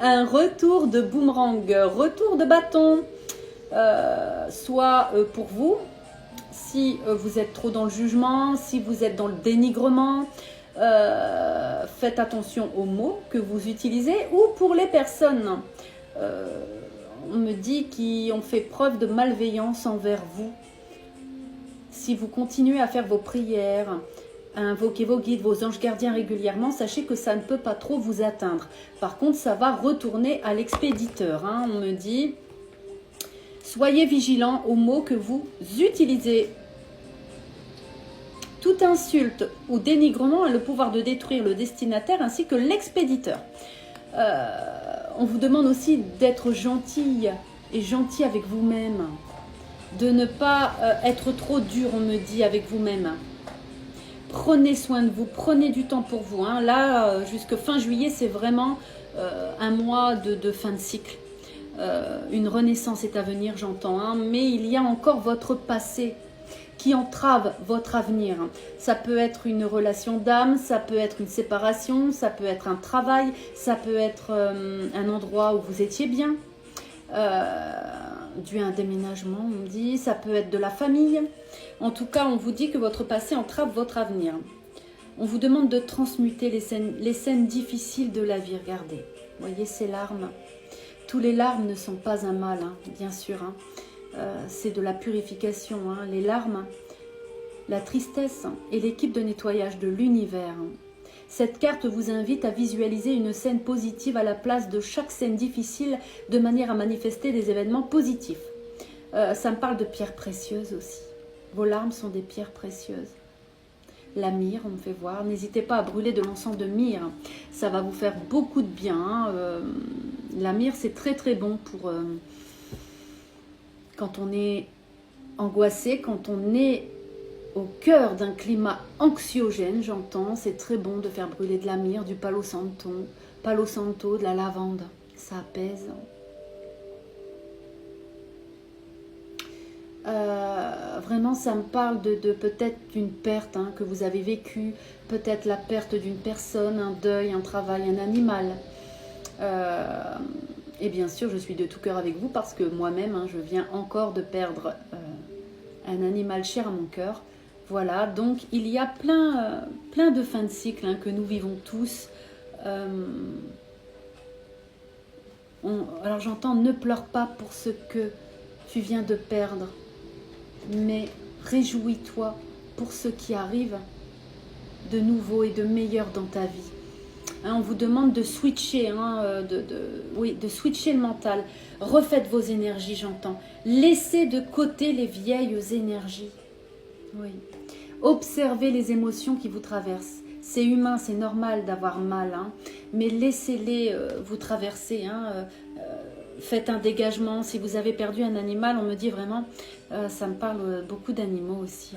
un retour de boomerang, retour de bâton, soit pour vous, si vous êtes trop dans le jugement, si vous êtes dans le dénigrement, faites attention aux mots que vous utilisez, ou pour les personnes, on me dit, qui ont fait preuve de malveillance envers vous. Si vous continuez à faire vos prières, à invoquer vos guides, vos anges gardiens régulièrement, sachez que ça ne peut pas trop vous atteindre. Par contre, ça va retourner à l'expéditeur. On me dit, soyez vigilants aux mots que vous utilisez. Toute insulte ou dénigrement a le pouvoir de détruire le destinataire ainsi que l'expéditeur. On vous demande aussi d'être gentil et gentil avec vous-même. De ne pas être trop dur, on me dit, avec vous-même. Prenez soin de vous, prenez du temps pour vous. Là, jusque fin juillet, c'est vraiment un mois de fin de cycle. Une renaissance est à venir, j'entends. Mais il y a encore votre passé qui entrave votre avenir. Ça peut être une relation d'âme, ça peut être une séparation, ça peut être un travail, ça peut être un endroit où vous étiez bien. Dû à un déménagement, on me dit, ça peut être de la famille. En tout cas, on vous dit que votre passé entrave votre avenir. On vous demande de transmuter les scènes difficiles de la vie. Regardez, voyez ces larmes. Tous les larmes ne sont pas un mal, bien sûr. C'est de la purification. Les larmes, la tristesse et l'équipe de nettoyage de l'univers. Cette carte vous invite à visualiser une scène positive à la place de chaque scène difficile de manière à manifester des événements positifs. Ça me parle de pierres précieuses aussi. Vos larmes sont des pierres précieuses. La myrrhe, on me fait voir. N'hésitez pas à brûler de l'encens de myrrhe. Ça va vous faire beaucoup de bien. La myrrhe, c'est très très bon pour quand on est angoissé, quand on est au cœur d'un climat anxiogène, j'entends, c'est très bon de faire brûler de la myrrhe, du palo santo, de la lavande, ça apaise. Vraiment, ça me parle de peut-être d'une perte que vous avez vécue, peut-être la perte d'une personne, un deuil, un travail, un animal. Et bien sûr, je suis de tout cœur avec vous parce que moi-même, je viens encore de perdre un animal cher à mon cœur. Voilà, donc il y a plein de fins de cycle que nous vivons tous. Alors j'entends, ne pleure pas pour ce que tu viens de perdre, mais réjouis-toi pour ce qui arrive de nouveau et de meilleur dans ta vie. On vous demande de switcher, de switcher le mental. Refaites vos énergies, j'entends. Laissez de côté les vieilles énergies. Oui. Observez les émotions qui vous traversent. C'est humain, c'est normal d'avoir mal, mais laissez-les vous traverser. Faites un dégagement. Si vous avez perdu un animal, on me dit vraiment, ça me parle beaucoup d'animaux aussi.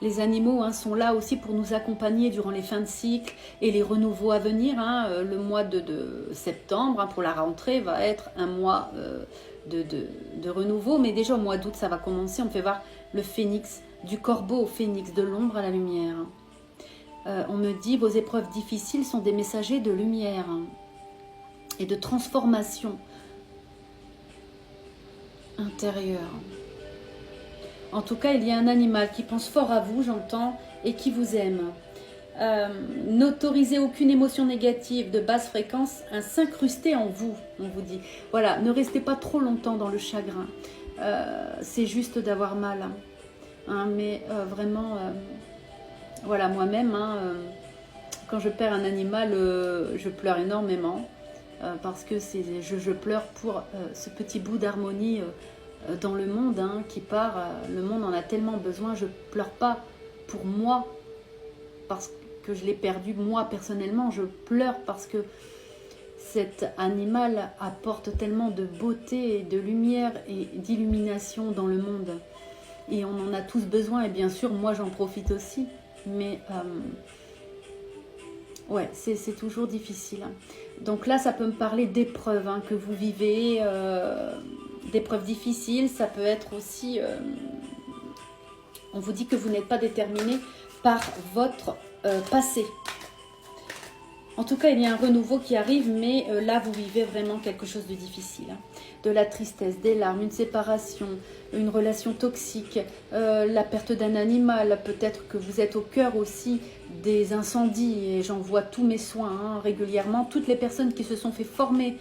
Les animaux sont là aussi pour nous accompagner durant les fins de cycle et les renouveaux à venir. Le mois de septembre, pour la rentrée, va être un mois de renouveau. Mais déjà au mois d'août, ça va commencer. On me fait voir le phénix, du corbeau au phénix, de l'ombre à la lumière. On me dit, vos épreuves difficiles sont des messagers de lumière et de transformation intérieure. En tout cas, il y a un animal qui pense fort à vous, j'entends, et qui vous aime. N'autorisez aucune émotion négative de basse fréquence à s'incruster en vous, on vous dit. Voilà, ne restez pas trop longtemps dans le chagrin. C'est juste d'avoir mal. Mais vraiment, voilà, moi-même, quand je perds un animal, je pleure énormément. Parce que je pleure pour ce petit bout d'harmonie dans le monde qui part. Le monde en a tellement besoin. Je pleure pas pour moi parce que je l'ai perdu moi personnellement. Je pleure parce que cet animal apporte tellement de beauté, de lumière et d'illumination dans le monde. Et on en a tous besoin. Et bien sûr, moi j'en profite aussi. Mais ouais, c'est toujours difficile. Donc là, ça peut me parler d'épreuves que vous vivez, d'épreuves difficiles. Ça peut être aussi, on vous dit que vous n'êtes pas déterminé par votre passé. En tout cas, il y a un renouveau qui arrive, mais là, vous vivez vraiment quelque chose de difficile. Hein. De la tristesse, des larmes, une séparation, une relation toxique, la perte d'un animal. Peut-être que vous êtes au cœur aussi des incendies, et j'en vois tous mes soins hein, régulièrement. Toutes les personnes qui se sont fait former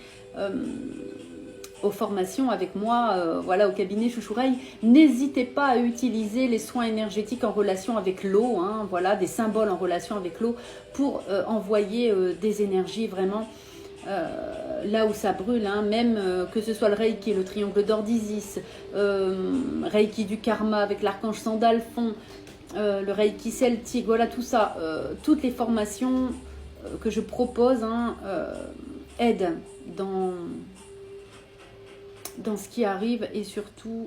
aux formations avec moi, voilà, au cabinet Chouchouraï, n'hésitez pas à utiliser les soins énergétiques en relation avec l'eau, hein, voilà, des symboles en relation avec l'eau pour envoyer des énergies vraiment là où ça brûle, hein, même que ce soit le Reiki, le triangle d'or d'Isis, Reiki du karma avec l'archange Sandalphon, le Reiki celtique, voilà tout ça, toutes les formations que je propose hein, aident dans ce qui arrive et surtout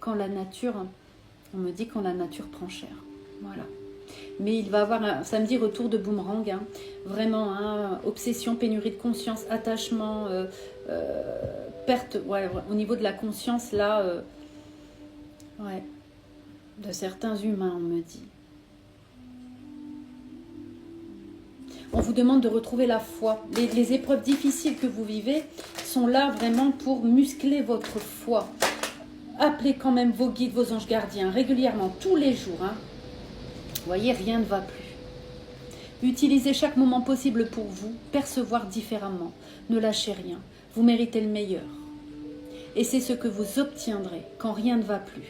quand la nature, on me dit quand la nature prend cher. Voilà. Mais il va avoir un samedi retour de boomerang, hein, vraiment, hein, obsession, pénurie de conscience, attachement, perte, ouais, au niveau de la conscience là, ouais, de certains humains, on me dit. On vous demande de retrouver la foi. Les épreuves difficiles que vous vivez sont là vraiment pour muscler votre foi. Appelez quand même vos guides, vos anges gardiens régulièrement, tous les jours. Hein. Vous voyez, rien ne va plus. Utilisez chaque moment possible pour vous, percevoir différemment. Ne lâchez rien. Vous méritez le meilleur. Et c'est ce que vous obtiendrez quand rien ne va plus.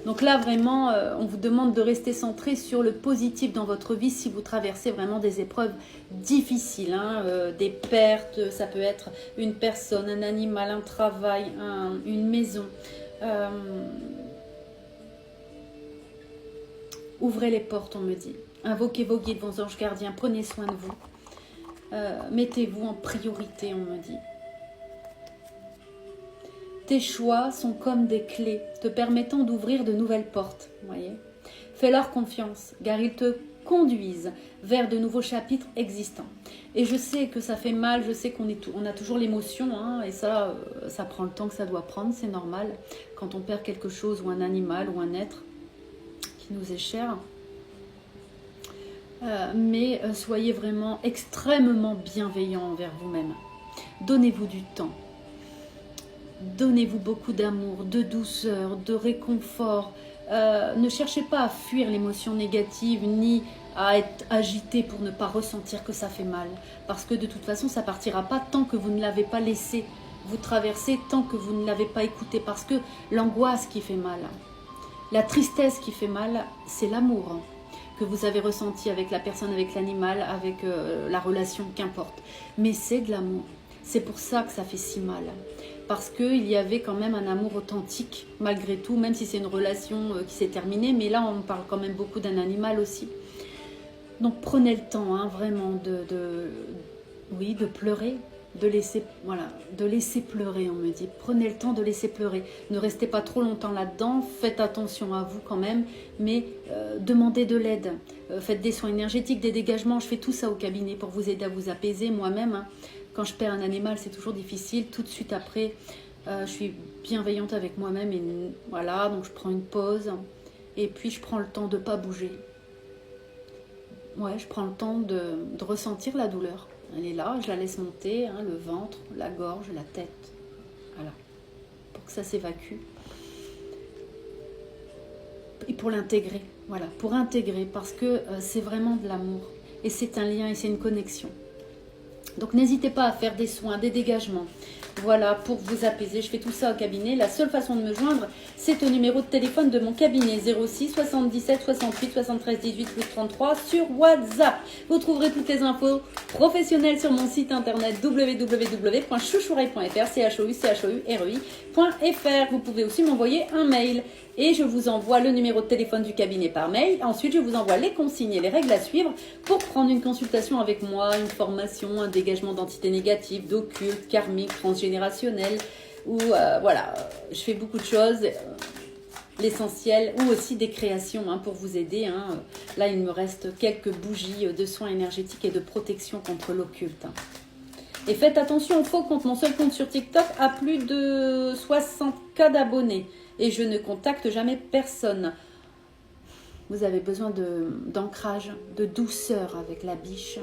Donc là, vraiment, on vous demande de rester centré sur le positif dans votre vie si vous traversez vraiment des épreuves difficiles, hein, des pertes, ça peut être une personne, un animal, un travail, une maison. Ouvrez les portes, on me dit. Invoquez vos guides, vos anges gardiens, prenez soin de vous. Mettez-vous en priorité, on me dit. Tes choix sont comme des clés, te permettant d'ouvrir de nouvelles portes. Voyez. Fais-leur confiance, car ils te conduisent vers de nouveaux chapitres existants. Et je sais que ça fait mal, je sais on a toujours l'émotion, hein, et ça prend le temps que ça doit prendre, c'est normal. Quand on perd quelque chose, ou un animal, ou un être qui nous est cher. Mais soyez vraiment extrêmement bienveillant envers vous-même. Donnez-vous du temps. Donnez-vous beaucoup d'amour, de douceur, de réconfort. Ne cherchez pas à fuir l'émotion négative ni à être agité pour ne pas ressentir que ça fait mal. Parce que de toute façon, ça ne partira pas tant que vous ne l'avez pas laissé vous traverser, tant que vous ne l'avez pas écouté. Parce que l'angoisse qui fait mal, la tristesse qui fait mal, c'est l'amour que vous avez ressenti avec la personne, avec l'animal, avec la relation, qu'importe. Mais c'est de l'amour. C'est pour ça que ça fait si mal. Parce qu'il y avait quand même un amour authentique, malgré tout, même si c'est une relation qui s'est terminée. Mais là, on parle quand même beaucoup d'un animal aussi. Donc prenez le temps, hein, vraiment, de pleurer, de laisser pleurer, on me dit. Prenez le temps de laisser pleurer. Ne restez pas trop longtemps là-dedans. Faites attention à vous quand même, mais demandez de l'aide. Faites des soins énergétiques, des dégagements. Je fais tout ça au cabinet pour vous aider à vous apaiser moi-même. Hein. Quand je perds un animal, c'est toujours difficile. Tout de suite après, je suis bienveillante avec moi-même. Et voilà, donc je prends une pause. Et puis, je prends le temps de ne pas bouger. Ouais, je prends le temps de ressentir la douleur. Elle est là, je la laisse monter, hein, le ventre, la gorge, la tête. Voilà, pour que ça s'évacue. Et pour l'intégrer, voilà, pour intégrer, parce que c'est vraiment de l'amour. Et c'est un lien et c'est une connexion. Donc n'hésitez pas à faire des soins, des dégagements. Voilà, pour vous apaiser. Je fais tout ça au cabinet. La seule façon de me joindre, c'est au numéro de téléphone de mon cabinet 06 77 68 73 18 plus 33 sur WhatsApp. Vous trouverez toutes les infos professionnelles sur mon site internet www.chouchourei.fr, chouchourei.fr. Vous pouvez aussi m'envoyer un mail et je vous envoie le numéro de téléphone du cabinet par mail. Ensuite, je vous envoie les consignes et les règles à suivre pour prendre une consultation avec moi, une formation, un dégagement d'entités négatives, d'occulte, karmique, transgénérationnel. Ou voilà, je fais beaucoup de choses. L'essentiel, ou aussi des créations hein, pour vous aider. Hein. Là, il me reste quelques bougies de soins énergétiques et de protection contre l'occulte. Et faites attention au faux compte. Mon seul compte sur TikTok a plus de 60K d'abonnés. Et je ne contacte jamais personne. Vous avez besoin d'ancrage, de douceur avec la biche.